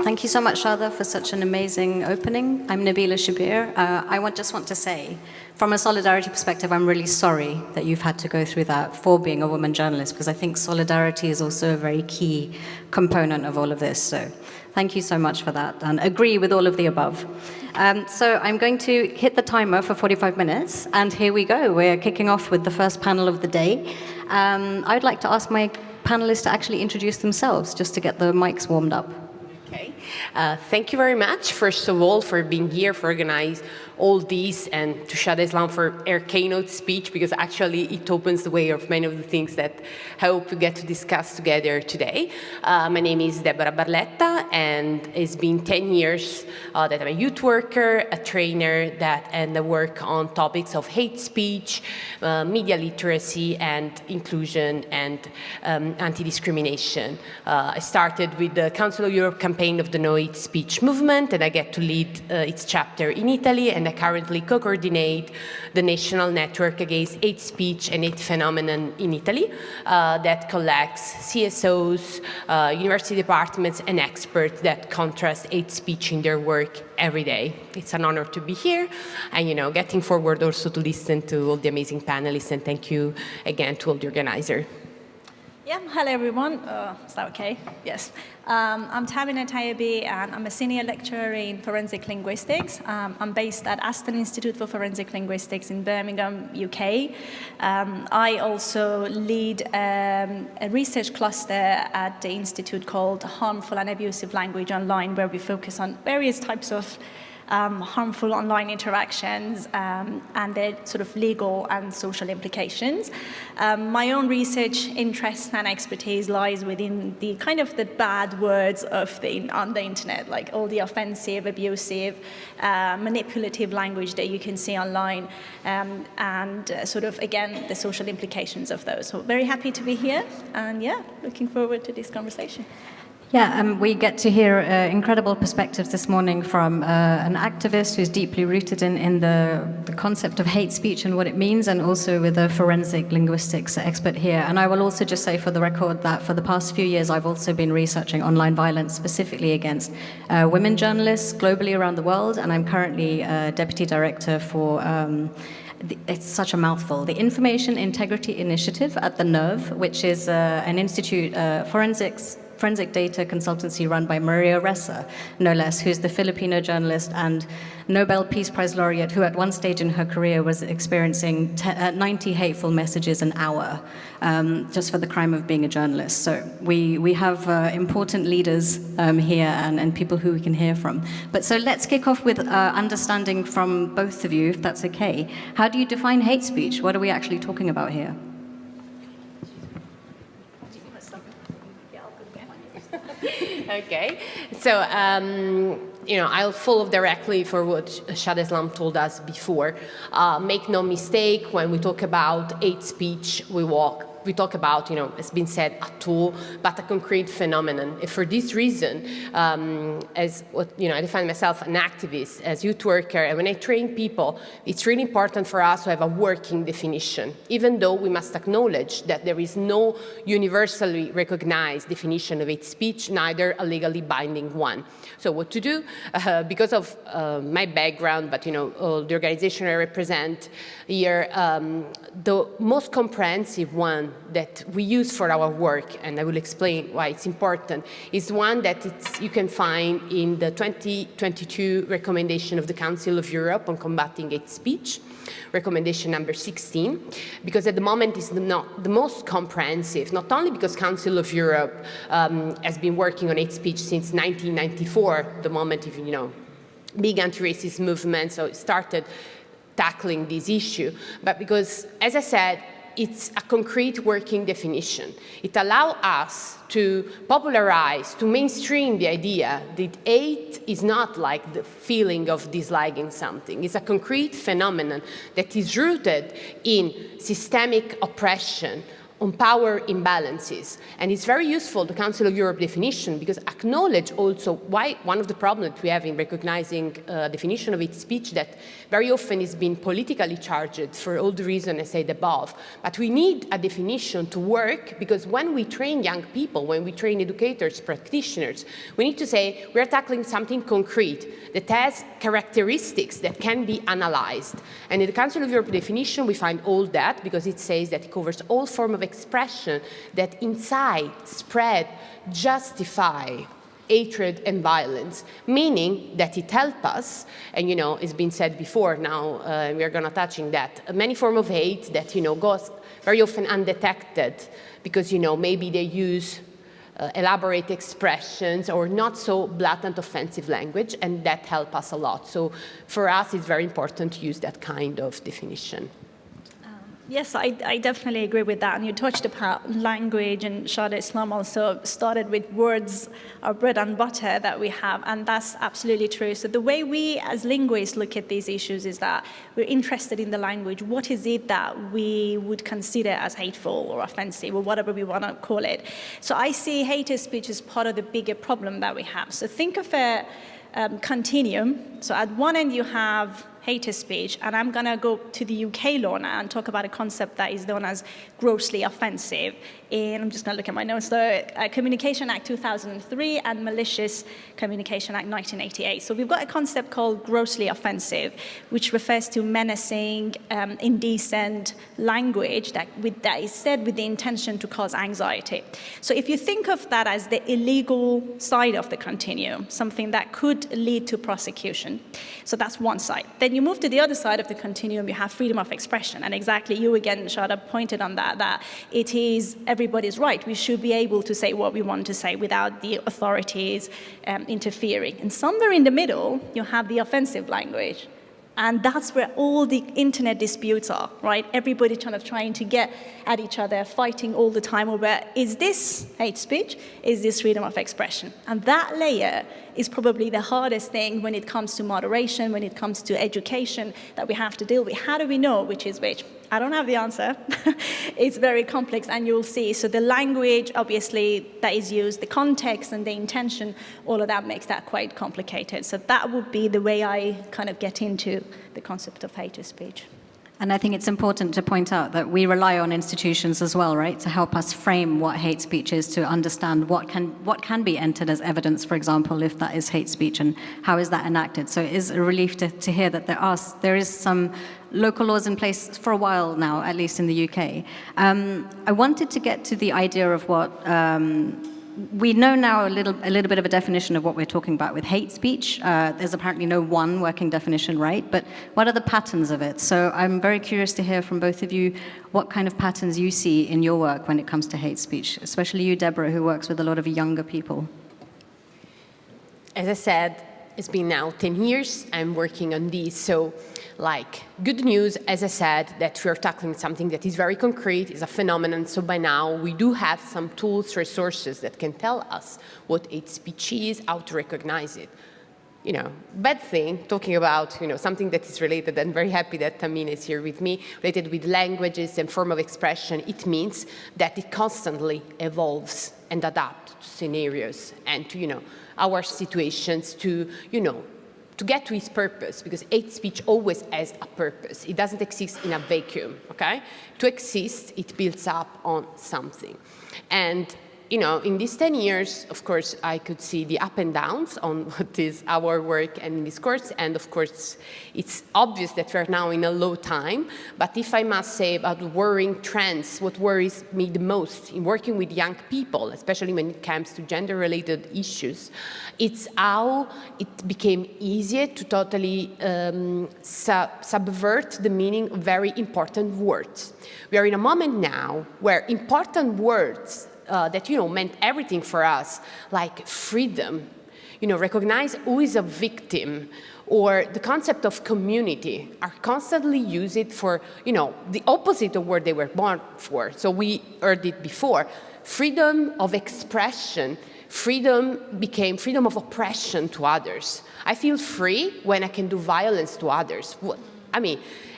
Thank you so much, Shada, for such an amazing opening. I'm Nabeelah Shabbir. I just want to say, from a solidarity perspective, I'm really sorry that you've had to go through that for being a woman journalist, because I think solidarity is also a very key component of all of this. So thank you so much for that, and agree with all of the above. So I'm going to hit the timer for 45 minutes, and here we go. We're kicking off with the first panel of the day. I'd like to ask my panelists to actually introduce themselves, just to get the mics warmed up. Okay. Thank you very much, first of all, for being here, for organizing all these, and to Shada Islam for her keynote speech, because actually it opens the way of many of the things that I hope we get to discuss together today. My name is Debora Barletta, and it's been 10 years that I'm a youth worker, a trainer, and I work on topics of hate speech, media literacy, and inclusion and anti-discrimination. I started with the Council of Europe campaign of the No Hate Speech movement, and I get to lead its chapter in Italy, and I currently co-coordinate the National Network Against Hate Speech and Hate Phenomenon in Italy that collects CSOs, university departments, and experts that contrast hate speech in their work every day. It's an honor to be here, and getting forward also to listen to all the amazing panelists, and thank you again to all the organizers. Yeah, hello everyone. Is that okay? Yes. I'm Tamina Tayabi, and I'm a senior lecturer in forensic linguistics. I'm based at Aston Institute for Forensic Linguistics in Birmingham, UK. I also lead a research cluster at the institute called Harmful and Abusive Language Online, where we focus on various types of harmful online interactions and their sort of legal and social implications. My own research interest and expertise lies within the kind of the bad words on the internet, like all the offensive, abusive, manipulative language that you can see online, and sort of, again, the social implications of those. So very happy to be here, and yeah, looking forward to this conversation. Yeah, we get to hear incredible perspectives this morning from an activist who's deeply rooted in the concept of hate speech and what it means, and also with a forensic linguistics expert here. And I will also just say for the record that for the past few years, I've also been researching online violence, specifically against women journalists globally around the world, and I'm currently Deputy Director for it's such a mouthful, the Information Integrity Initiative at the NERV, which is an institute, forensic data consultancy run by Maria Ressa, no less, who's the Filipino journalist and Nobel Peace Prize laureate who at one stage in her career was experiencing 90 hateful messages an hour just for the crime of being a journalist. So we have important leaders here and people who we can hear from. But so let's kick off with understanding from both of you, if that's okay. How do you define hate speech? What are we actually talking about here? Okay, so I'll follow directly for what Shada Islam told us before. Make no mistake, when we talk about hate speech, we talk about, it's been said, a tool, but a concrete phenomenon. And for this reason, as what, I define myself an activist, as youth worker, and when I train people, it's really important for us to have a working definition, even though we must acknowledge that there is no universally recognized definition of hate speech, neither a legally binding one. So what to do? Because of my background, but the organization I represent here, the most comprehensive one that we use for our work, and I will explain why it's important, is one that you can find in the 2022 recommendation of the Council of Europe on combating hate speech, recommendation number 16, because at the moment it's not the most comprehensive, not only because Council of Europe has been working on hate speech since 1994, the moment of, big anti-racist movement, so it started tackling this issue, but because, as I said, it's a concrete working definition. It allows us to popularize, to mainstream the idea that hate is not like the feeling of disliking something. It's a concrete phenomenon that is rooted in systemic oppression on power imbalances. And it's very useful, the Council of Europe definition, because acknowledge also why one of the problems that we have in recognizing definition of hate speech that very often is being politically charged for all the reasons I said above. But we need a definition to work, because when we train young people, when we train educators, practitioners, we need to say we're tackling something concrete that has characteristics that can be analyzed. And in the Council of Europe definition, we find all that, because it says that it covers all forms of expression that incite, spread, justify hatred and violence, meaning that it helps us, and it's been said before now, we are going to touch on that, many forms of hate that goes very often undetected because maybe they use elaborate expressions or not so blatant offensive language, and that helps us a lot. So for us, it's very important to use that kind of definition. Yes, I definitely agree with that. And you touched upon language, and Shah Islam also started with words, our bread and butter that we have, and that's absolutely true. So the way we as linguists look at these issues is that we're interested in the language. What is it that we would consider as hateful or offensive or whatever we want to call it? So I see hate speech as part of the bigger problem that we have. So think of a continuum. So at one end you have hate speech, and I'm going to go to the UK law now and talk about a concept that is known as grossly offensive. And I'm just going to look at my notes. So Communication Act 2003 and Malicious Communication Act 1988. So we've got a concept called grossly offensive, which refers to menacing, indecent language that is said with the intention to cause anxiety. So if you think of that as the illegal side of the continuum, something that could lead to prosecution. So that's one side. Then you move to the other side of the continuum, you have freedom of expression. And exactly, you again, Shada, pointed on that it is everybody's right. We should be able to say what we want to say without the authorities interfering. And somewhere in the middle, you have the offensive language. And that's where all the internet disputes are, right? Everybody trying to get at each other, fighting all the time over, is this hate speech? Is this freedom of expression? And that layer is probably the hardest thing when it comes to moderation, when it comes to education that we have to deal with. How do we know which is which? I don't have the answer. It's very complex, and you'll see. So the language, obviously, that is used, the context and the intention, all of that makes that quite complicated. So that would be the way I kind of get into the concept of hate speech. And I think it's important to point out that we rely on institutions as well, right, to help us frame what hate speech is, to understand what can be entered as evidence, for example, if that is hate speech, and how is that enacted. So it is a relief to hear that there is some local laws in place for a while now, at least in the UK. I wanted to get to the idea of what we know now a little bit of a definition of what we're talking about with hate speech. There's apparently no one working definition, right? But what are the patterns of it? So I'm very curious to hear from both of you what kind of patterns you see in your work when it comes to hate speech, especially you, Debora, who works with a lot of younger people. As I said, it's been now 10 years I'm working on this. So, good news, as I said, that we're tackling something that is very concrete, is a phenomenon. So by now, we do have some tools, resources that can tell us what hate speech is, how to recognize it. Bad thing, talking about, something that is related, and very happy that Tamina is here with me, related with languages and form of expression, it means that it constantly evolves and adapts to scenarios and to, our situations to get to its purpose, because hate speech always has a purpose. It doesn't exist in a vacuum, okay? To exist, it builds up on something. And, in these 10 years, of course, I could see the up and downs on what is our work and discourse. And of course, it's obvious that we're now in a low time. But if I must say about worrying trends, what worries me the most in working with young people, especially when it comes to gender-related issues, it's how it became easier to totally subvert the meaning of very important words. We are in a moment now where important words that meant everything for us, like freedom, recognize who is a victim, or the concept of community, are constantly used for, the opposite of what they were born for. So we heard it before. Freedom of expression, freedom became freedom of oppression to others. I feel free when I can do violence to others.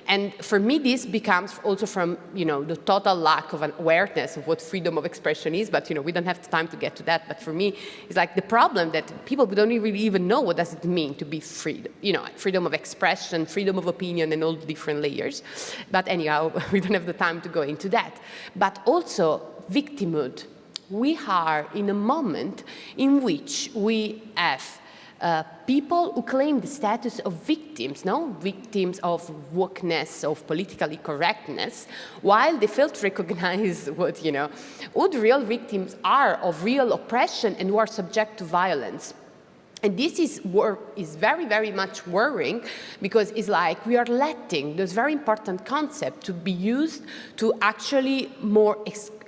And for me, this becomes also from, the total lack of an awareness of what freedom of expression is, but, we don't have time to get to that. But for me, it's like the problem that people don't really even know what does it mean to be free, freedom of expression, freedom of opinion, and all the different layers. But anyhow, we don't have the time to go into that. But also, victimhood. We are in a moment in which we have people who claim the status of victims, victims of wokeness, of politically correctness, while they fail to recognize what, who the real victims are of real oppression and who are subject to violence. And this is very, very much worrying, because it's like we are letting those very important concepts to be used to actually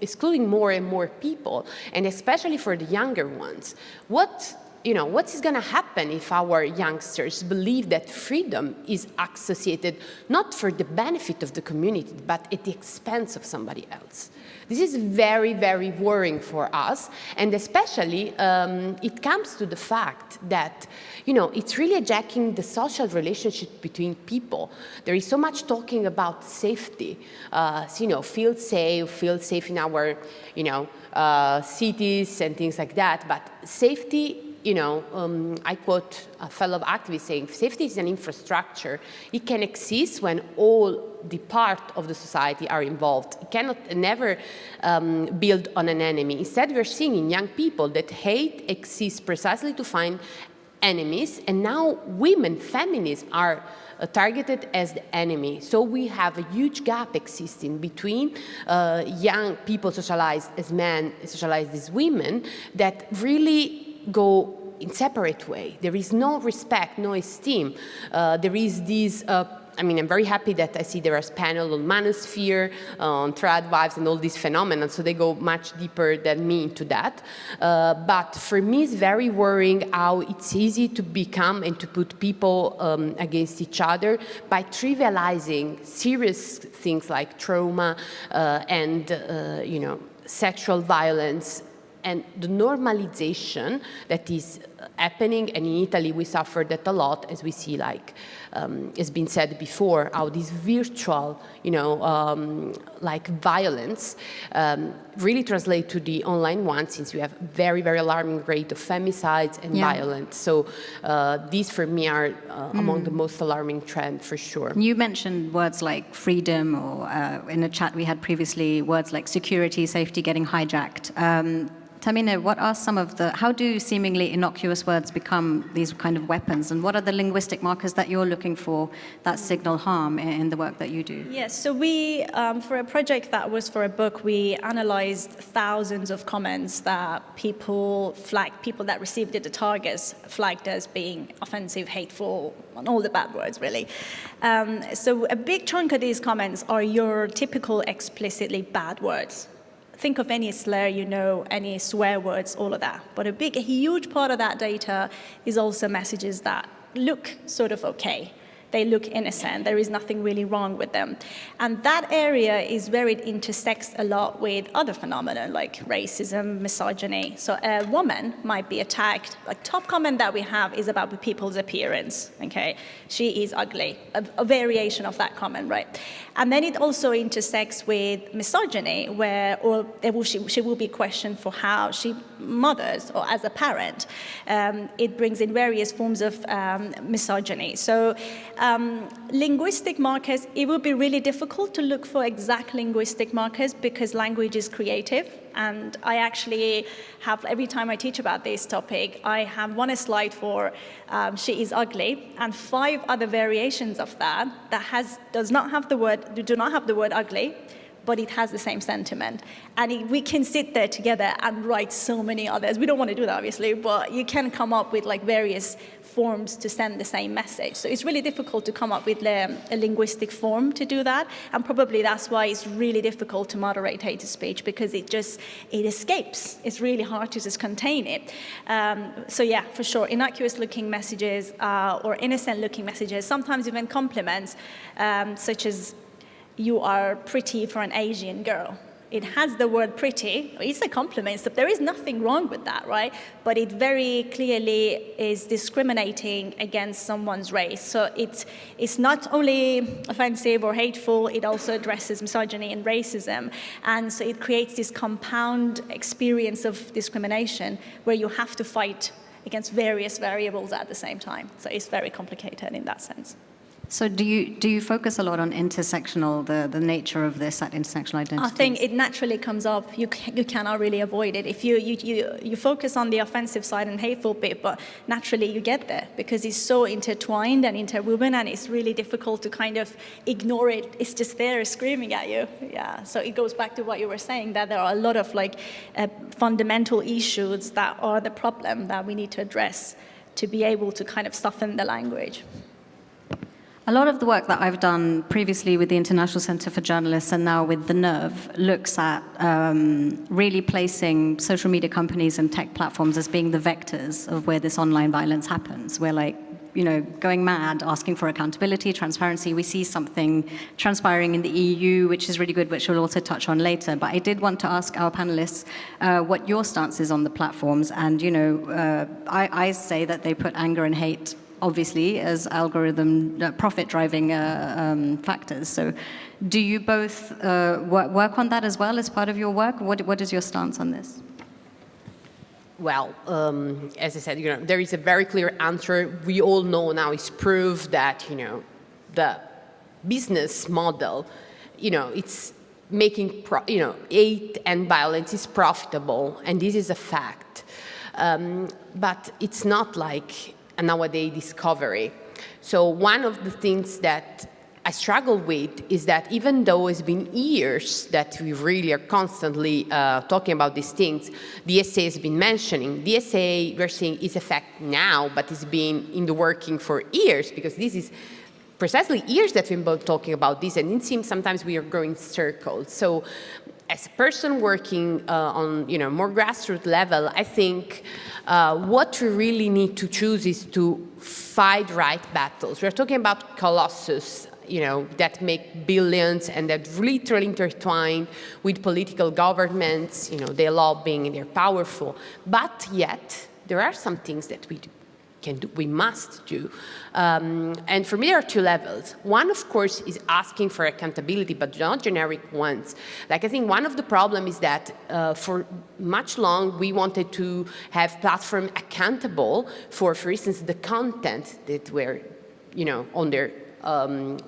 excluding more and more people, and especially for the younger ones. What is going to happen if our youngsters believe that freedom is associated not for the benefit of the community, but at the expense of somebody else? This is very, very worrying for us, and especially it comes to the fact that, it's really hijacking the social relationship between people. There is so much talking about safety, feel safe in our, cities and things like that, but safety, I quote a fellow activist saying, safety is an infrastructure. It can exist when all the part of the society are involved. It cannot never build on an enemy. Instead, we're seeing in young people that hate exists precisely to find enemies, and now women, feminism, are targeted as the enemy. So we have a huge gap existing between young people socialized as men, socialized as women, that really go in separate way. There is no respect, no esteem. There is this, I'm very happy that I see there is panel on manosphere, on trad wives, and all these phenomena, so they go much deeper than me into that. But for me, it's very worrying how it's easy to become and to put people against each other by trivializing serious things like trauma and, sexual violence, and the normalization that is happening. And in Italy, we suffered that a lot, as we see, like has been said before, how this virtual, violence really translate to the online one, since we have very, very alarming rate of femicides and violence. So these, for me, are among the most alarming trends, for sure. You mentioned words like freedom, or in a chat we had previously, words like security, safety getting hijacked. Tamina, what are how do seemingly innocuous words become these kind of weapons? And what are the linguistic markers that you're looking for that signal harm in the work that you do? Yes, so we, for a project that was for a book, we analyzed thousands of comments that people that received it, the targets, flagged as being offensive, hateful, and all the bad words, really. So a big chunk of these comments are your typical explicitly bad words. Think of any slur, any swear words, all of that. But a huge part of that data is also messages that look sort of okay. They look innocent. There is nothing really wrong with them. And that area is where it intersects a lot with other phenomena like racism, misogyny. So a woman might be attacked. Like, top comment that we have is about people's appearance, okay? She is ugly, a variation of that comment, right? And then it also intersects with misogyny, where she will be questioned for how she mothers or as a parent. It brings in various forms of misogyny. So linguistic markers, it would be really difficult to look for exact linguistic markers because language is creative. And I actually have, every time I teach about this topic, I have one slide for she is ugly, and 5 other variations of that do not have the word ugly, but it has the same sentiment. And we can sit there together and write so many others. We don't want to do that, obviously, but you can come up with various forms to send the same message. So it's really difficult to come up with a linguistic form to do that. And probably that's why it's really difficult to moderate hate speech, because it escapes. It's really hard to just contain it. So yeah, for sure, innocuous looking messages or innocent looking messages, sometimes even compliments, such as, "You are pretty for an Asian girl." it has the word pretty. It's a compliment, so there is nothing wrong with that, right? But it very clearly is discriminating against someone's race. So it's not only offensive or hateful, it also addresses misogyny and racism. And so it creates this compound experience of discrimination where you have to fight against various variables at the same time. So it's very complicated in that sense. So do you focus a lot on intersectional, the nature of this, that intersectional identity? I think it naturally comes up. You cannot really avoid it. If you focus on the offensive side and hateful bit, but naturally you get there because it's so intertwined and interwoven, and it's really difficult to kind of ignore it. It's just there screaming at you. Yeah. So it goes back to what you were saying, that there are a lot of fundamental issues that are the problem that we need to address to be able to kind of soften the language. A lot of the work that I've done previously with the International Centre for Journalists and now with The Nerve looks at really placing social media companies and tech platforms as being the vectors of where this online violence happens. We're going mad, asking for accountability, transparency. We see something transpiring in the EU, which is really good, which we'll also touch on later. But I did want to ask our panelists what your stance is on the platforms. And, I say that they put anger and hate obviously, as profit-driving factors. So do you both work on that as well as part of your work? What is your stance on this? Well, as I said, there is a very clear answer. We all know now, it's proof that, the business model, it's making, hate and violence is profitable, and this is a fact. But it's not like a nowadays discovery. So one of the things that I struggle with is that even though it's been years that we really are constantly talking about these things, the SA has been mentioning. The SA, we're seeing its effect now, but it's been in the working for years, because this is precisely years that we've been talking about this, and it seems sometimes we are going circles. So as a person working on more grassroots level, I think what we really need to choose is to fight right battles. We're talking about colossus, that make billions and that literally intertwine with political governments, they're lobbying and they're powerful. But yet, there are some things that we must do. And for me, there are two levels. One, of course, is asking for accountability, but not generic ones. I think one of the problems is that for much long, we wanted to have platforms accountable for instance, the content that were, on their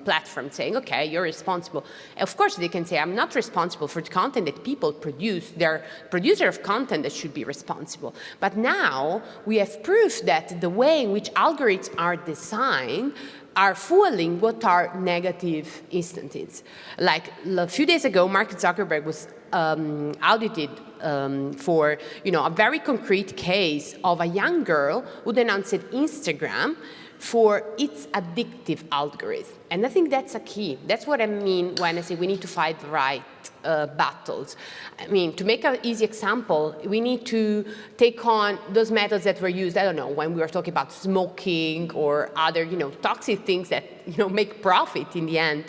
platform, saying, okay, you're responsible. Of course, they can say, I'm not responsible for the content that people produce. They're producer of content that should be responsible. But now we have proof that the way in which algorithms are designed are fueling what are negative instances. Like a few days ago, Mark Zuckerberg was audited for a very concrete case of a young girl who denounced Instagram for its addictive algorithm. And I think that's a key. That's what I mean when I say we need to fight the right battles. I mean, to make an easy example, we need to take on those methods that were used, I don't know, when we were talking about smoking or other, toxic things that, make profit in the end.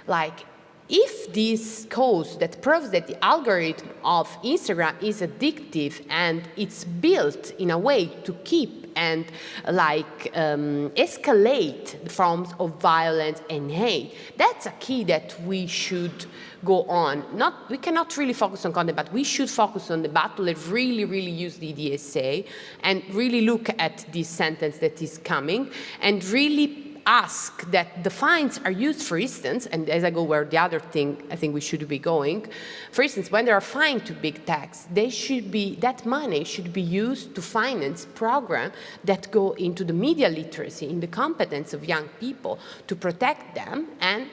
Like, if this cause that proves that the algorithm of Instagram is addictive and it's built in a way to keep and escalate the forms of violence and hate, that's a key that we should go on. We cannot really focus on content, but we should focus on the battle and really, really use the DSA and really look at this sentence that is coming and really ask that the fines are used, for instance, and as I go where the other thing I think we should be going, for instance, when there are fines to big techs, that money should be used to finance programs that go into the media literacy, in the competence of young people, to protect them and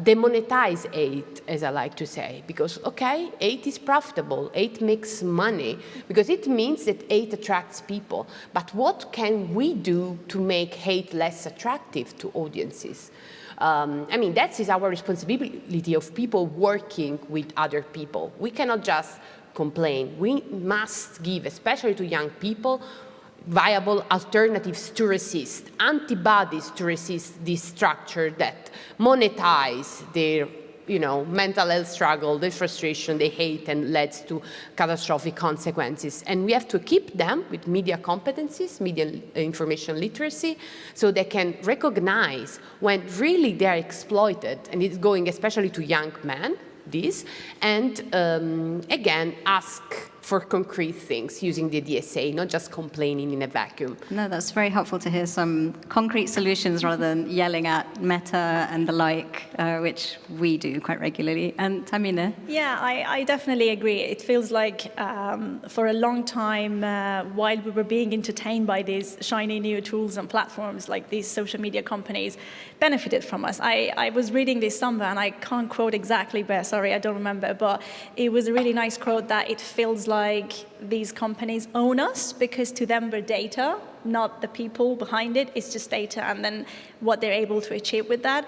demonetize hate, as I like to say, because, okay, hate is profitable, hate makes money, because it means that hate attracts people. But what can we do to make hate less attractive to audiences? That is our responsibility of people working with other people. We cannot just complain. We must give, especially to young people, viable alternatives to resist, antibodies to resist this structure that monetize their mental health struggle, the frustration, the hate, and leads to catastrophic consequences. And we have to equip them with media competencies, media information literacy, so they can recognize when really they're exploited, and it's going especially to young men, and again, ask for concrete things using the DSA, not just complaining in a vacuum. No, that's very helpful to hear some concrete solutions rather than yelling at Meta and the like, which we do quite regularly. And Tamina? Yeah, I definitely agree. It feels like for a long time, while we were being entertained by these shiny new tools and platforms, like these social media companies benefited from us. I was reading this somewhere, and I can't quote exactly, but sorry, I don't remember, but it was a really nice quote that it feels like these companies own us, because to them we're data, not the people behind it. It's just data, and then what they're able to achieve with that.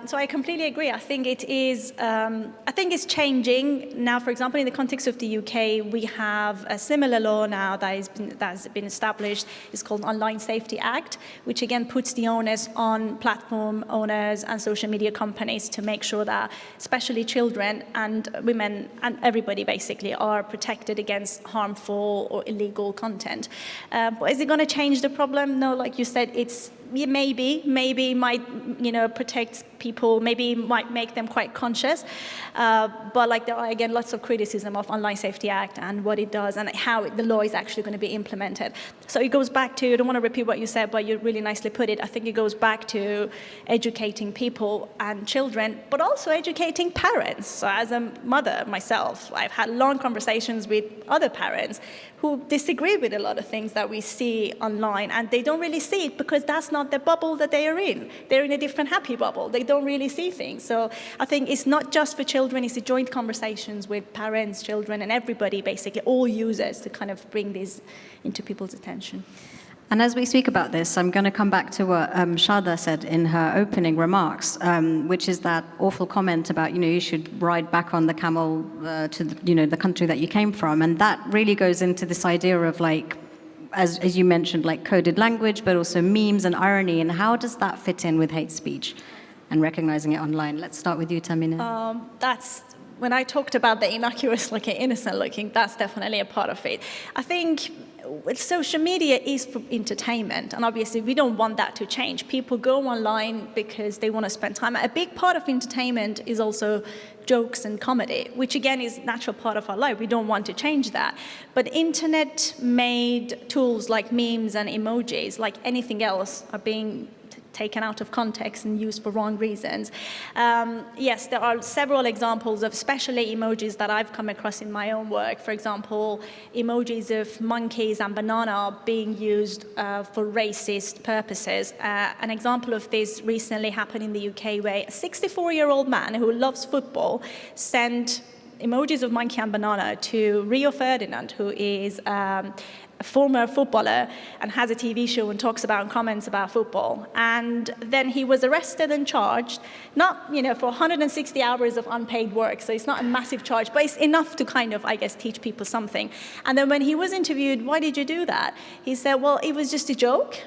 So I completely agree. I think it is. I think it's changing now. For example, in the context of the UK, we have a similar law now that's been established. It's called Online Safety Act, which again puts the onus on platform owners and social media companies to make sure that, especially children and women and everybody basically, are protected against harmful or illegal content. But is it going to change the problem? No, like you said, it's maybe might protect people, maybe might make them quite conscious, but like there are again lots of criticism of Online Safety Act and what it does and how the law is actually going to be implemented. So it goes back to, I don't want to repeat what you said, but you really nicely put it. I think it goes back to educating people and children, but also educating parents. So as a mother myself, I've had long conversations with other parents who disagree with a lot of things that we see online, and they don't really see it because that's not the bubble that they are in. They're in a different happy bubble. They don't really see things. So I think it's not just for children, it's the joint conversations with parents, children, and everybody, basically, all users, to kind of bring this into people's attention. And as we speak about this, I'm going to come back to what Shada said in her opening remarks, which is that awful comment about, you should ride back on the camel to the country that you came from. And that really goes into this idea of, like, as you mentioned, like coded language, but also memes and irony. And how does that fit in with hate speech and recognizing it online? Let's start with you, Tamina. That's when I talked about the innocuous looking, innocent looking, that's definitely a part of it. I think social media is for entertainment, and obviously we don't want that to change. People go online because they want to spend time. A big part of entertainment is also jokes and comedy, which again is a natural part of our life. We don't want to change that. But internet-made tools like memes and emojis, like anything else, are being taken out of context and used for wrong reasons. Yes, there are several examples of especially emojis that I've come across in my own work. For example, emojis of monkeys and banana being used for racist purposes. An example of this recently happened in the UK, where a 64-year-old man who loves football sent emojis of monkey and banana to Rio Ferdinand, who is a former footballer and has a TV show and talks about and comments about football. And then he was arrested and charged, not for 160 hours of unpaid work, so it's not a massive charge, but it's enough to kind of, I guess, teach people something. And then when he was interviewed, why did you do that? He said, well, it was just a joke,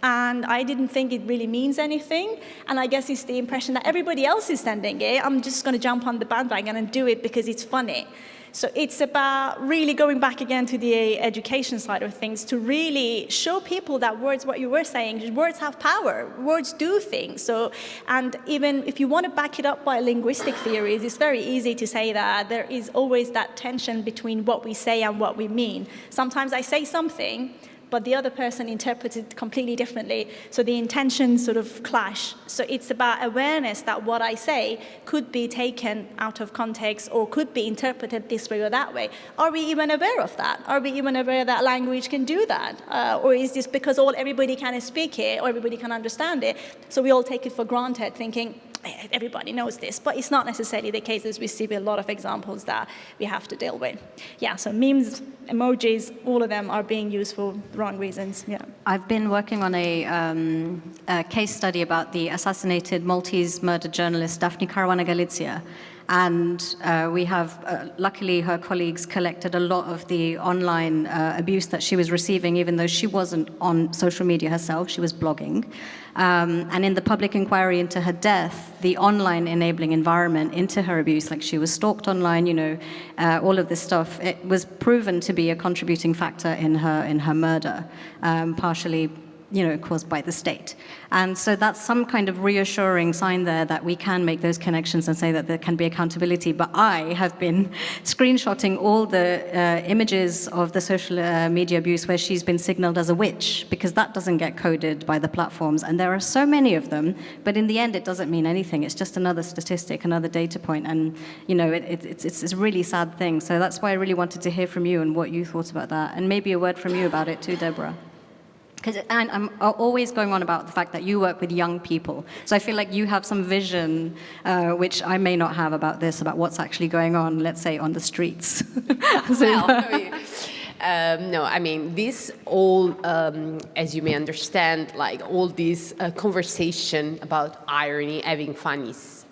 and I didn't think it really means anything, and I guess it's the impression that everybody else is sending it. I'm just going to jump on the bandwagon and do it because it's funny. So it's about really going back again to the education side of things, to really show people that words, what you were saying, words have power, words do things. So, and even if you want to back it up by linguistic theories, it's very easy to say that there is always that tension between what we say and what we mean. Sometimes I say something, but the other person interprets it completely differently. So the intentions sort of clash. So it's about awareness that what I say could be taken out of context or could be interpreted this way or that way. Are we even aware of that? Are we even aware that language can do that? Or is this because everybody can speak it or everybody can understand it? So we all take it for granted, thinking, everybody knows this, but it's not necessarily the case, as we see with a lot of examples that we have to deal with. Yeah, so memes, emojis, all of them are being used for the wrong reasons. Yeah. I've been working on a case study about the assassinated Maltese murdered journalist Daphne Caruana Galizia. And we have, luckily, her colleagues collected a lot of the online abuse that she was receiving, even though she wasn't on social media herself, she was blogging. And in the public inquiry into her death, the online enabling environment into her abuse, like she was stalked online, all of this stuff, it was proven to be a contributing factor in her murder, partially caused by the state. And so that's some kind of reassuring sign there that we can make those connections and say that there can be accountability. But I have been screenshotting all the images of the social media abuse where she's been signaled as a witch, because that doesn't get coded by the platforms. And there are so many of them, but in the end, it doesn't mean anything. It's just another statistic, another data point. And, it's a really sad thing. So that's why I really wanted to hear from you and what you thought about that. And maybe a word from you about it too, Debora. And I'm always going on about the fact that you work with young people. So I feel like you have some vision, which I may not have about this, about what's actually going on, let's say, on the streets. This all, as you may understand, like all this conversation about irony, having fun is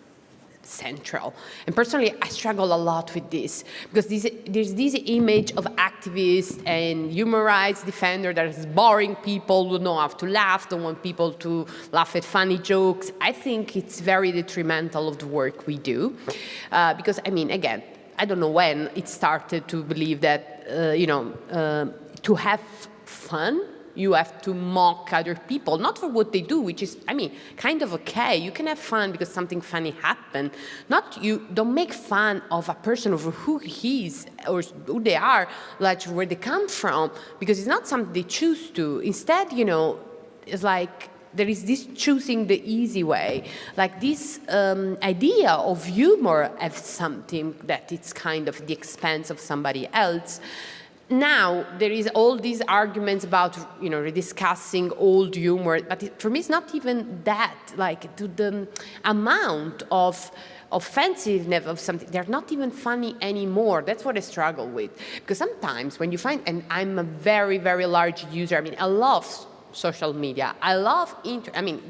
central. And personally, I struggle a lot with this, because there's this image of activists and human rights defender that is boring people, who know how to laugh, don't want people to laugh at funny jokes. I think it's very detrimental of the work we do, because, again, I don't know when it started to believe that, to have fun, you have to mock other people, not for what they do, which is, kind of okay. You can have fun because something funny happened. You don't make fun of a person over who he is or who they are, like where they come from, because it's not something they choose to. Instead, it's like there is this choosing the easy way, like this idea of humor as something that it's kind of the expense of somebody else. Now, there is all these arguments about, rediscussing old humor, but for me, it's not even that, like, to the amount of offensiveness of something, they're not even funny anymore. That's what I struggle with. Because sometimes when you find, and I'm a very, very large user, I love social media. I love,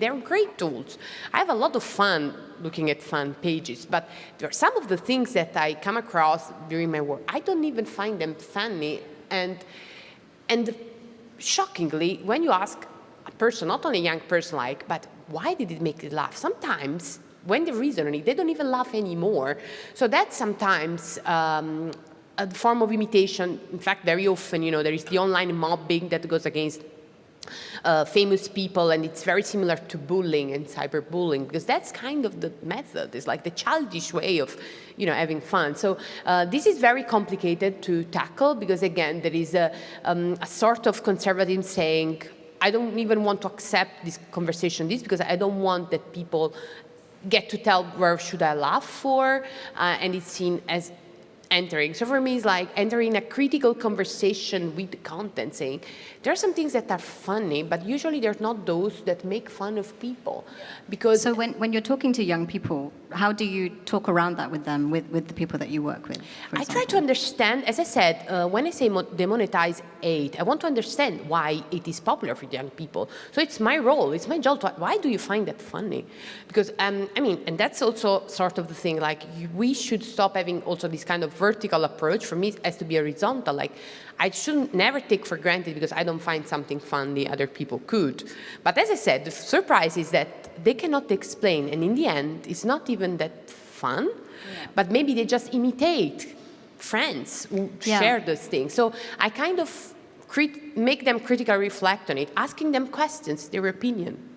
they're great tools. I have a lot of fun looking at fun pages, but there are some of the things that I come across during my work, I don't even find them funny. And shockingly, when you ask a person, not only a young person, but why did it make you laugh? Sometimes, when they reason on it, they don't even laugh anymore. So that's sometimes a form of imitation. In fact, very often, there is the online mobbing that goes against famous people, and it's very similar to bullying and cyberbullying, because that's kind of the method. It's like the childish way of, having fun. So this is very complicated to tackle, because again, there is a sort of conservative saying, I don't even want to accept this conversation, because I don't want that people get to tell where should I laugh for, and it's seen as entering. So for me, it's like entering a critical conversation with the content, saying there are some things that are funny, but usually they're not those that make fun of people. Because so when you're talking to young people, how do you talk around that with them, with the people that you work with? I try to understand, as I said, when I say demonetize hate, I want to understand why it is popular for young people. So it's my role, it's my job. Why do you find that funny? Because, and that's also sort of the thing, like we should stop having also this kind of vertical approach. For me, it has to be horizontal. Like, I shouldn't never take for granted because I don't find something funny, other people could. But as I said, the surprise is that they cannot explain, and in the end, it's not even that fun, but maybe they just imitate friends who share those things. So I kind of make them critically reflect on it, asking them questions, their opinion.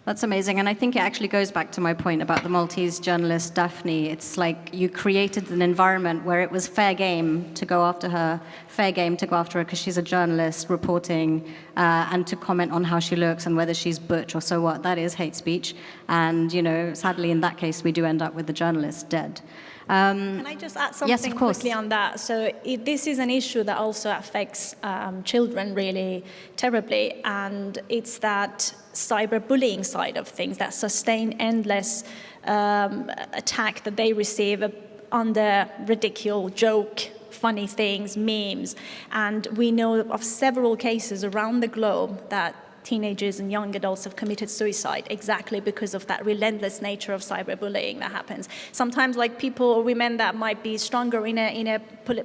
That's amazing, and I think it actually goes back to my point about the Maltese journalist Daphne. It's like you created an environment where it was fair game to go after her because she's a journalist reporting and to comment on how she looks and whether she's butch or so what. That is hate speech, and sadly in that case we do end up with the journalist dead. Can I just add something yes, of course. quickly on that? So this is an issue that also affects children really terribly, and it's that cyberbullying side of things, that sustained, endless attack that they receive under ridicule, joke, funny things, memes. And we know of several cases around the globe that teenagers and young adults have committed suicide exactly because of that relentless nature of cyberbullying that happens. Sometimes like people or women that might be stronger in a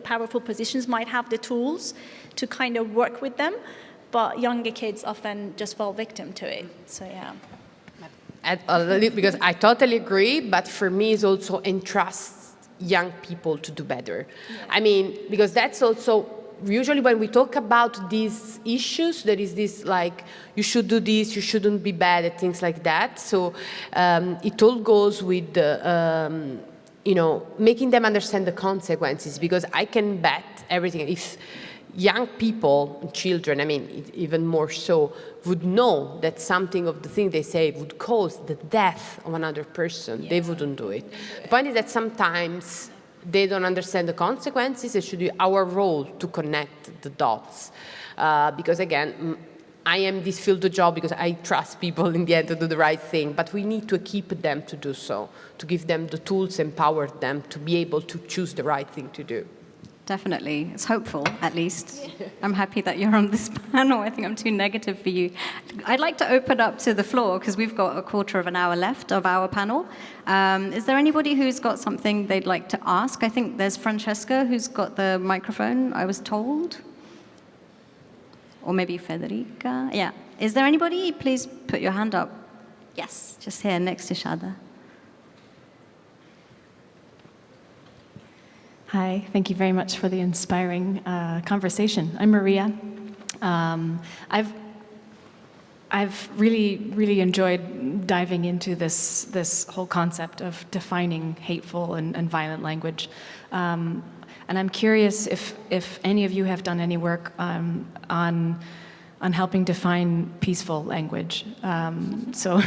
powerful positions might have the tools to kind of work with them, but younger kids often just fall victim to it. So yeah. Because I totally agree, but for me it's also entrust young people to do better. Yeah. I mean, because that's also, usually when we talk about these issues, there is this like, you should do this, you shouldn't be bad at things like that. So it all goes with, making them understand the consequences, because I can bet everything. If young people, children, I mean, even more so, would know that something of the thing they say would cause the death of another person, they wouldn't do it. The point is that sometimes they don't understand the consequences. It should be our role to connect the dots. Because again, I am this field of job because I trust people in the end to do the right thing, but we need to equip them to do so, to give them the tools, empower them to be able to choose the right thing to do. Definitely. It's hopeful, at least. I'm happy that you're on this panel. I think I'm too negative for you. I'd like to open up to the floor, because we've got a quarter of an hour left of our panel. Is there anybody who's got something they'd like to ask? I think there's Francesca who's got the microphone, I was told. Or maybe Federica. Yeah. Is there anybody? Please put your hand up. Yes, just here next to Shada. Hi, thank you very much for the inspiring conversation. I'm Maria. I've really enjoyed diving into this whole concept of defining hateful and violent language. And I'm curious if any of you have done any work on helping define peaceful language, so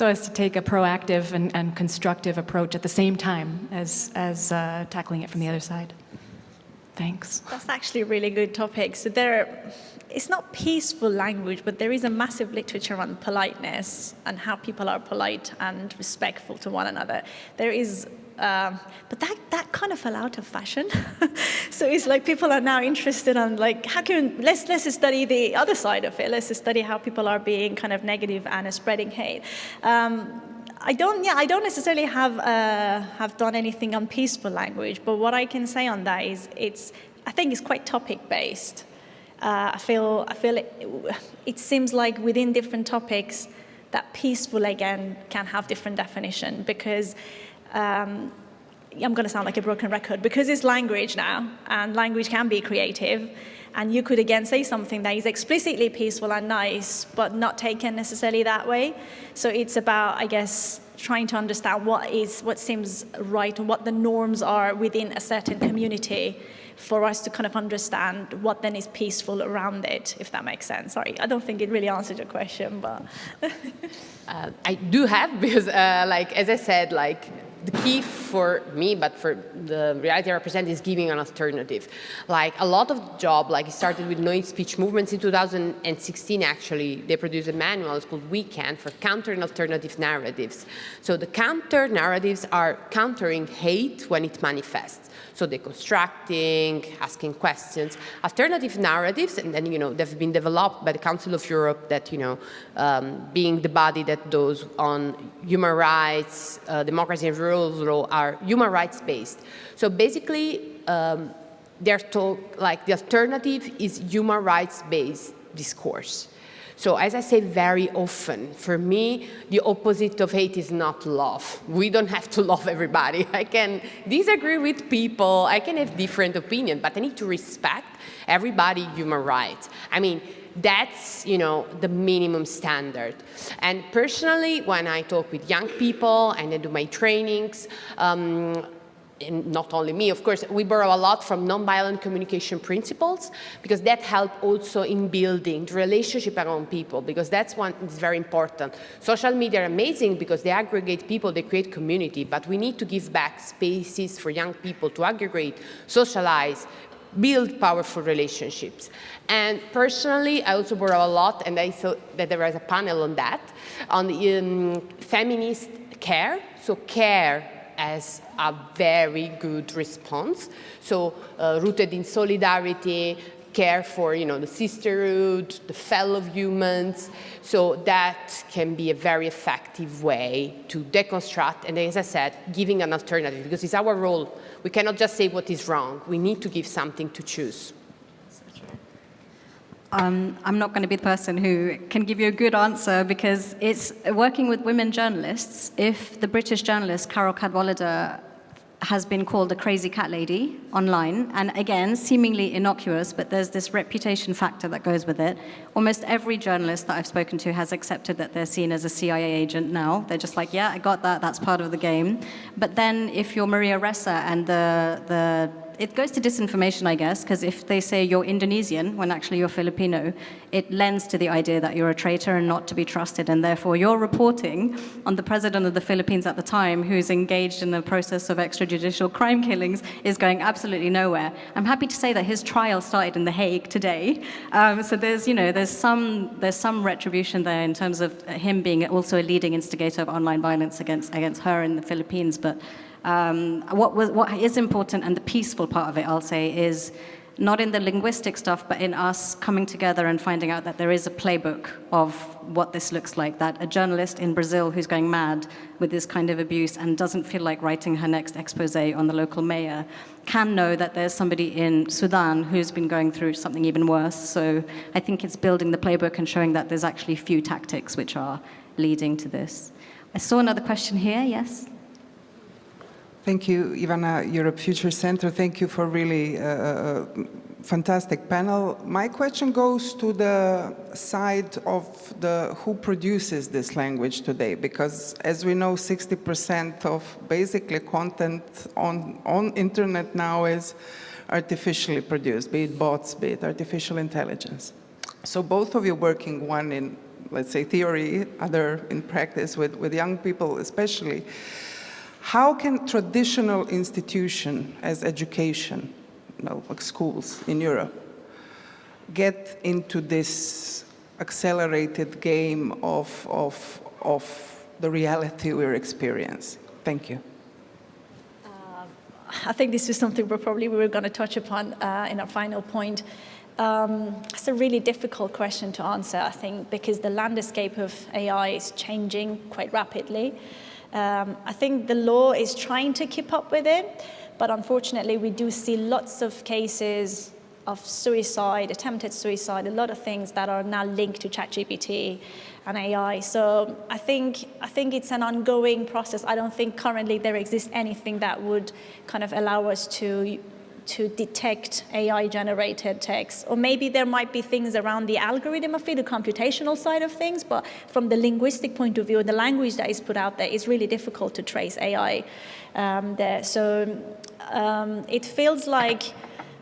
as to take a proactive and constructive approach at the same time as tackling it from the other side. Thanks. That's actually a really good topic. So it's not peaceful language, but there is a massive literature on politeness and how people are polite and respectful to one another. There is. But that kind of fell out of fashion. So it's like people are now interested in like, let's study the other side of it. Let's study how people are being kind of negative and spreading hate. I don't necessarily have done anything on peaceful language, but what I can say on that is I think it's quite topic based. I feel it seems like within different topics that peaceful again can have different definition, because I'm going to sound like a broken record, because it's language now, and language can be creative, and you could again say something that is explicitly peaceful and nice, but not taken necessarily that way. So it's about, I guess, trying to understand what seems right and what the norms are within a certain community, for us to kind of understand what then is peaceful around it, if that makes sense. Sorry, I don't think it really answered your question, but... I do have, because as I said, the key for me, but for the reality I represent, is giving an alternative. Like a lot of job, it started with no speech movements in 2016. Actually, they produced a manual. It's called We Can, for counter and alternative narratives. So the counter narratives are countering hate when it manifests. So deconstructing, asking questions. Alternative narratives, and then, they've been developed by the Council of Europe, that, being the body that does on human rights, democracy and rule of law, are human rights based. So basically, the alternative is human rights based discourse. So as I say very often, for me, the opposite of hate is not love. We don't have to love everybody. I can disagree with people, I can have different opinions, but I need to respect everybody's human rights. I mean, that's, the minimum standard. And personally, when I talk with young people and I do my trainings, and not only me, of course, we borrow a lot from nonviolent communication principles, because that helps also in building the relationship around people, because that's one is very important. Social media are amazing because they aggregate people, they create community, but we need to give back spaces for young people to aggregate, socialize, build powerful relationships. And personally, I also borrow a lot, and I saw that there was a panel on that, on feminist care, so care as a very good response. So rooted in solidarity, care for, the sisterhood, the fellow humans. So that can be a very effective way to deconstruct, and as I said, giving an alternative, because it's our role. We cannot just say what is wrong. We need to give something to choose. I'm not going to be the person who can give you a good answer, because it's working with women journalists. If the British journalist Carol Cadwallader has been called a crazy cat lady online, and again, seemingly innocuous, but there's this reputation factor that goes with it. Almost every journalist that I've spoken to has accepted that they're seen as a CIA agent now. They're just like, yeah, I got that, that's part of the game. But then if you're Maria Ressa and it goes to disinformation, I guess, because if they say you're Indonesian when actually you're Filipino, it lends to the idea that you're a traitor and not to be trusted, and therefore you're reporting on the president of the Philippines at the time, who's engaged in the process of extrajudicial crime killings, is going absolutely nowhere. I'm happy to say that his trial started in The Hague today, so there's some retribution there in terms of him being also a leading instigator of online violence against her in the Philippines, but. What is important, and the peaceful part of it, I'll say, is not in the linguistic stuff, but in us coming together and finding out that there is a playbook of what this looks like, that a journalist in Brazil who's going mad with this kind of abuse and doesn't feel like writing her next expose on the local mayor can know that there's somebody in Sudan who's been going through something even worse. So I think it's building the playbook and showing that there's actually few tactics which are leading to this. I saw another question here, yes? Thank you, Ivana, Europe Future Center. Thank you for really fantastic panel. My question goes to the side of who produces this language today, because as we know, 60% of basically content on internet now is artificially produced, be it bots, be it artificial intelligence. So both of you working, one in, let's say, theory, other in practice with young people especially, how can traditional institutions as education, like schools in Europe, get into this accelerated game of the reality we're experiencing? Thank you. I think this is something we were going to touch upon in our final point. It's a really difficult question to answer, I think, because the landscape of AI is changing quite rapidly. I think the law is trying to keep up with it, but unfortunately we do see lots of cases of suicide, attempted suicide, a lot of things that are now linked to ChatGPT and AI. So I think it's an ongoing process. I don't think currently there exists anything that would kind of allow us to detect AI-generated text. Or maybe there might be things around the algorithm of it, the computational side of things, but from the linguistic point of view, the language that is put out there, it's really difficult to trace AI there. So it feels like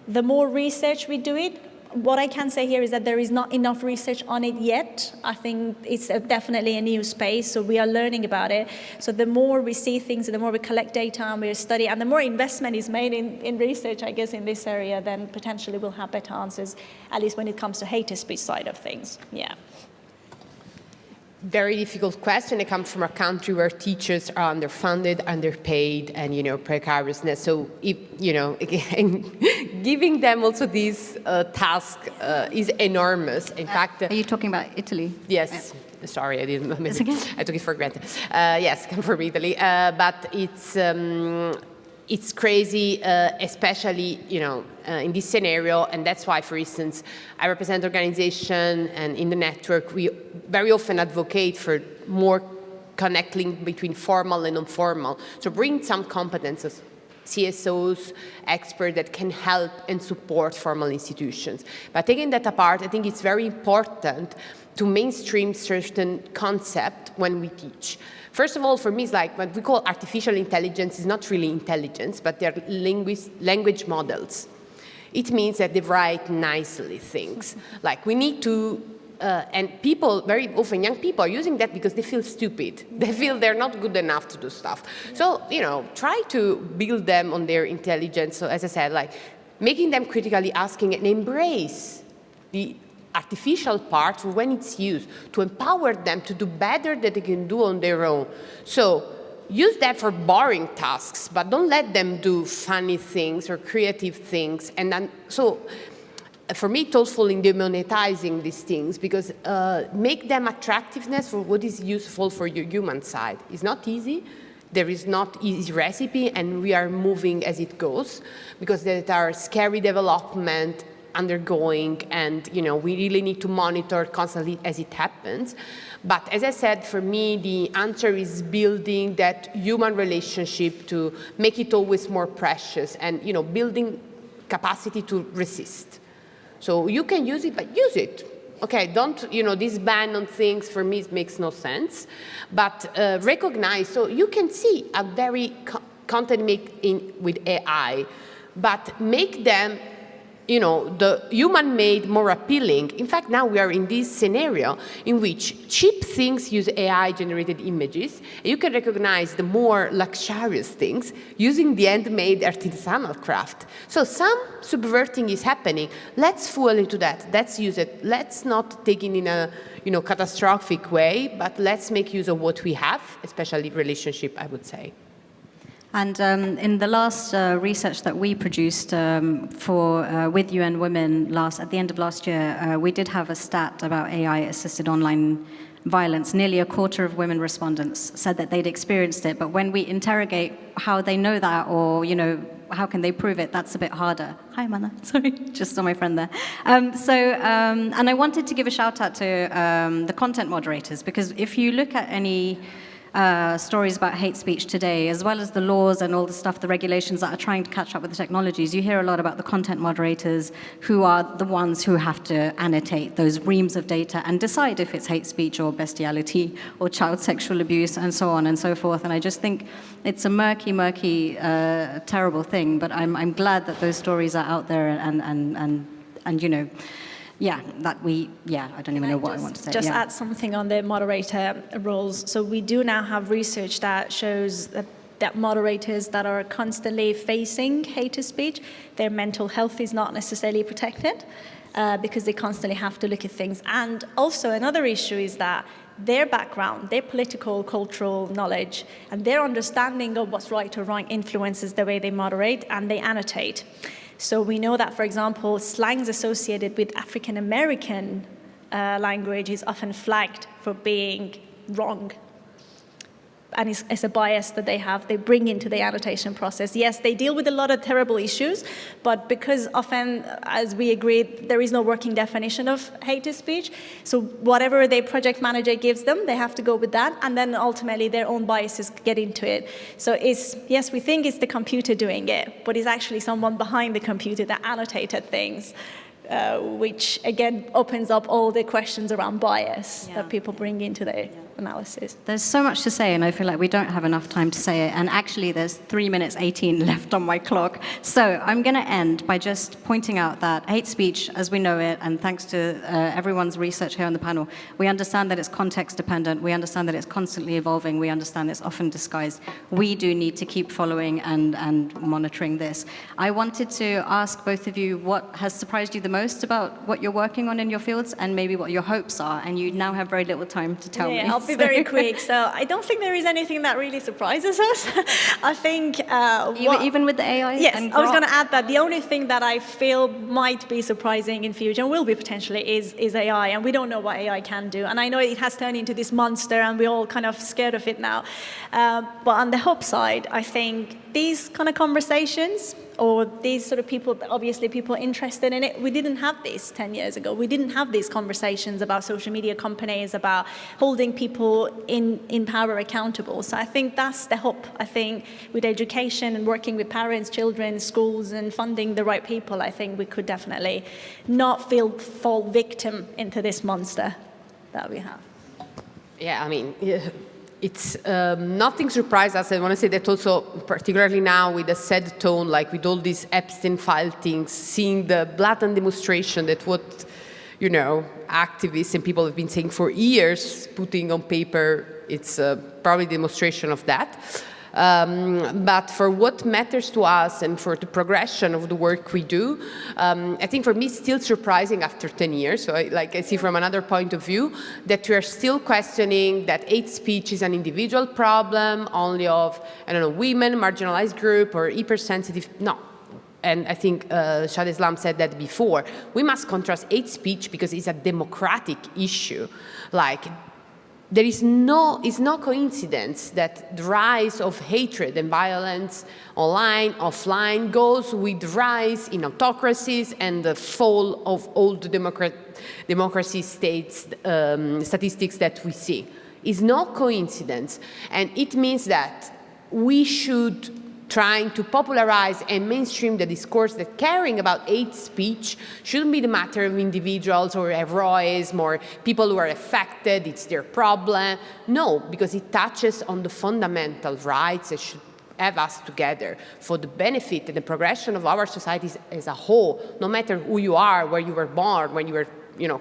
the more research we do it, what I can say here is that there is not enough research on it yet. I think it's definitely a new space, so we are learning about it. So the more we see things, the more we collect data and we study, and the more investment is made in research, I guess, in this area, then potentially we'll have better answers, at least when it comes to hate speech side of things. Yeah. Very difficult question. It comes from a country where teachers are underfunded, underpaid, and precariousness. So, giving them also this task is enormous. In fact, are you talking about Italy? Yes. Yeah. Sorry, I didn't. It's okay. I took it for granted. Yes, come from Italy, but it's crazy, especially in this scenario, and that's why, for instance, I represent an organization, and in the network, we very often advocate for more connecting between formal and non-formal. So bring some competences, CSOs, experts that can help and support formal institutions. But taking that apart, I think it's very important to mainstream certain concept when we teach. First of all, for me, it's like what we call artificial intelligence is not really intelligence, but they're language models. It means that they write nicely things. Like we need to, and people, very often young people are using that because they feel stupid. They feel they're not good enough to do stuff. So, try to build them on their intelligence. So as I said, like making them critically asking and embrace the artificial part when it's used, to empower them to do better than they can do on their own. So use that for boring tasks, but don't let them do funny things or creative things. And then, so for me, thoughtful in demonetizing these things, because make them attractiveness for what is useful for your human side. It's not easy. There is not easy recipe, and we are moving as it goes, because there are scary development undergoing, and we really need to monitor constantly as it happens. But as I said, for me, the answer is building that human relationship to make it always more precious, and building capacity to resist. So you can use it, but use it. Okay, don't, this ban on things, for me, it makes no sense. But recognize, so you can see a very content with AI, but make them, the human-made more appealing. In fact, now we are in this scenario in which cheap things use AI-generated images. And you can recognize the more luxurious things using the handmade artisanal craft. So some subverting is happening. Let's fuel into that. Let's use it. Let's not take it in a catastrophic way, but let's make use of what we have, especially relationship, I would say. And in the last research that we produced with UN Women at the end of last year, we did have a stat about AI-assisted online violence. Nearly a quarter of women respondents said that they'd experienced it, but when we interrogate how they know that, or how can they prove it, that's a bit harder. Hi, Mana. Sorry, just saw my friend there. And I wanted to give a shout out to the content moderators, because if you look at any stories about hate speech today, as well as the laws and all the stuff, the regulations that are trying to catch up with the technologies, you hear a lot about the content moderators, who are the ones who have to annotate those reams of data and decide if it's hate speech or bestiality or child sexual abuse and so on and so forth. And I just think it's a murky, terrible thing, but I'm glad that those stories are out there, and I don't even know what I want to say. Just add something on the moderator roles. So we do now have research that shows that moderators that are constantly facing hate speech, their mental health is not necessarily protected because they constantly have to look at things. And also another issue is that their background, their political, cultural knowledge, and their understanding of what's right or wrong influences the way they moderate and they annotate. So we know that, for example, slangs associated with African American language is often flagged for being wrong. And it's a bias that they bring into the annotation process. Yes, they deal with a lot of terrible issues, but because often, as we agreed, there is no working definition of hate speech, so whatever the project manager gives them, they have to go with that, and then ultimately their own biases get into it. So yes, we think it's the computer doing it, but it's actually someone behind the computer that annotated things, which again opens up all the questions around bias that people bring into the analysis. There's so much to say, and I feel like we don't have enough time to say it. And actually, there's 3 minutes 18 left on my clock. So I'm going to end by just pointing out that hate speech, as we know it, and thanks to everyone's research here on the panel, we understand that it's context dependent. We understand that it's constantly evolving. We understand it's often disguised. We do need to keep following and monitoring this. I wanted to ask both of you what has surprised you the most about what you're working on in your fields, and maybe what your hopes are. And you now have very little time to tell me. I'll be very quick. So I don't think there is anything that really surprises us. I think even with the AI. Yes, I was going to add that the only thing that I feel might be surprising in future, and will be potentially, is AI, and we don't know what AI can do. And I know it has turned into this monster, and we're all kind of scared of it now. But on the hope side, I think these kind of conversations, or these sort of people, obviously people interested in it, we didn't have this 10 years ago. We didn't have these conversations about social media companies, about holding people in power accountable. So I think that's the hope. I think with education and working with parents, children, schools, and funding the right people, I think we could definitely not fall victim into this monster that we have. Yeah, I mean, it's nothing surprised us. I want to say that also, particularly now with a sad tone, like with all these Epstein file things, seeing the blatant demonstration that what, activists and people have been saying for years, putting on paper, it's probably a demonstration of that. But for what matters to us and for the progression of the work we do, I think for me it's still surprising after 10 years. So I see from another point of view that we are still questioning that hate speech is an individual problem only of, women, marginalized group, or hypersensitive. No. and I think Shah Islam said that before, we must contrast hate speech because it's a democratic issue. Like, it's no coincidence that the rise of hatred and violence online, offline, goes with the rise in autocracies and the fall of all the democracy states statistics that we see. It's no coincidence, and it means that we should trying to popularize and mainstream the discourse that caring about hate speech shouldn't be the matter of individuals or heroism or people who are affected, it's their problem. No, because it touches on the fundamental rights that should have us together for the benefit and the progression of our societies as a whole, no matter who you are, where you were born, when you were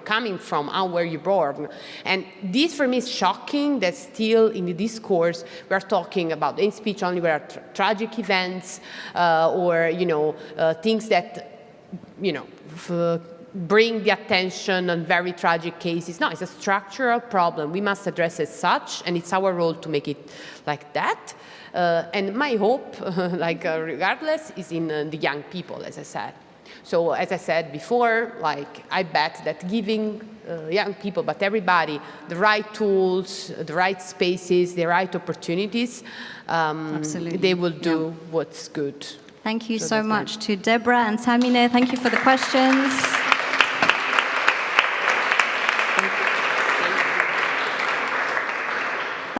coming from, where you're born. And this for me is shocking that still in the discourse we are talking about hate speech only where tragic events or things that bring the attention on very tragic cases. No, it's a structural problem. We must address it as such, and it's our role to make it like that. And my hope, regardless, is in the young people, as I said. So as I said before, I bet that giving young people, but everybody, the right tools, the right spaces, the right opportunities, they will do what's good. Thank you so much to Debora and Tamine. Thank you for the questions.